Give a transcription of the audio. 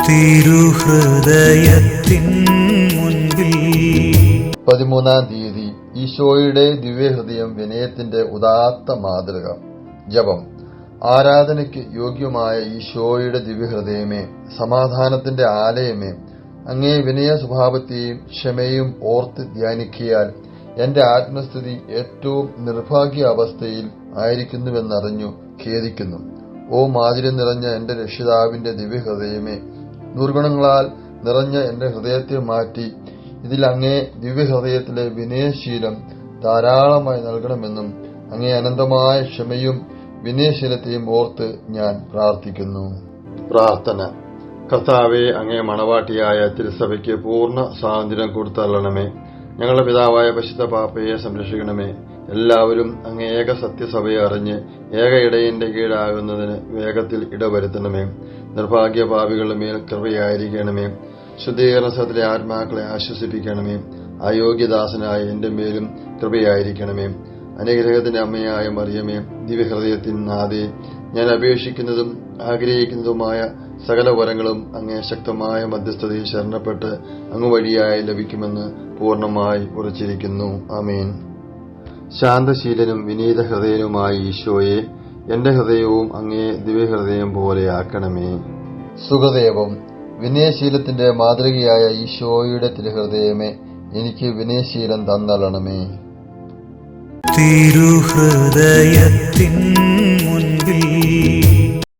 തിരുഹൃദയത്തിൻ മുൻപിൽ 13-ാം തീയതി ഈശോയുടെ ദിവ്യഹൃദയം വിനയത്തിന്റെ ഉദാത്ത മാതൃക. ജപം. ആരാധനയ്ക്ക് യോഗ്യമായ ഈശോയുടെ ദിവ്യഹൃദയമേ, സമാധാനത്തിന്റെ ആലയമേ, അങ്ങേ വിനയ സ്വഭാവത്തെയും ക്ഷമയും ഓർത്ത് ധ്യാനിക്കിയാൽ എന്റെ ആത്മസ്ഥിതി ഏറ്റവും നിർഭാഗ്യ അവസ്ഥയിൽ ആയിരിക്കുന്നുവെന്നറിഞ്ഞു ഖേദിക്കുന്നു. ഓ മാധുര്യം നിറഞ്ഞ എന്റെ രക്ഷിതാവിന്റെ ദിവ്യഹൃദയമേ, ദുർഗുണങ്ങളാൽ നിറഞ്ഞ എന്റെ ഹൃദയത്തെ മാറ്റി ഇതിൽ അങ്ങേ ദിവ്യഹൃദയത്തിലെ വിനയശീലം ധാരാളമായി നൽകണമെന്നും അങ്ങേ അനന്തമായ ക്ഷമയും വിനയശീലത്തെയും ഓർത്ത് ഞാൻ പ്രാർത്ഥിക്കുന്നു. പ്രാർത്ഥന. കർത്താവെ, അങ്ങേ മണവാട്ടിയായ തിരുസഭയ്ക്ക് പൂർണ്ണ സ്വാതന്ത്ര്യം കൊടുത്തള്ളണമേ. ഞങ്ങളുടെ പിതാവായ പരിശുദ്ധ പാപ്പയെ സംരക്ഷിക്കണമേ. എല്ലാവരും അങ്ങേ ഏക സത്യസഭയെ അറിഞ്ഞ് ഏക ഇടയന്റെ കീഴാകുന്നതിന് വേഗത്തിൽ ഇടവരുത്തണമേ. നിർഭാഗ്യ പാപികളുടെ മേൽ കൃപയായിരിക്കണമേ. ശുദ്ധീകരണ സ്ഥലത്തിലെ ആത്മാക്കളെ ആശ്വസിപ്പിക്കണമേ. അയോഗ്യദാസനായ എന്റെ മേലും കൃപയായിരിക്കണമേ. അനുഗ്രഹത്തിന്റെ അമ്മയായ മറിയമേ, ദിവ്യഹൃദയത്തിൻ നാഥേ, ഞാൻ അപേക്ഷിക്കുന്നതും ആഗ്രഹിക്കുന്നതുമായ സകല വരങ്ങളും അങ്ങേ ശക്തമായ മധ്യസ്ഥതയിൽ ശരണപ്പെട്ട് അങ്ങ് വഴിയായി ലഭിക്കുമെന്ന് പൂർണ്ണമായി ഉറച്ചിരിക്കുന്നു. ആമേൻ. ശാന്തശീലനും വിനീത ഹൃദയനുമായ ഈശോയെ, എന്റെ ഹൃദയവും അങ്ങേ ദിവ്യഹൃദയം പോലെയാക്കണമേ. സുഖദേവം. വിനയശീലത്തിന്റെ മാതൃകയായ ഈശോയുടെ തിരുഹൃദയമേ, എനിക്ക് വിനയശീലം തന്നളണമേ. തിരുഹൃദയത്തിൻ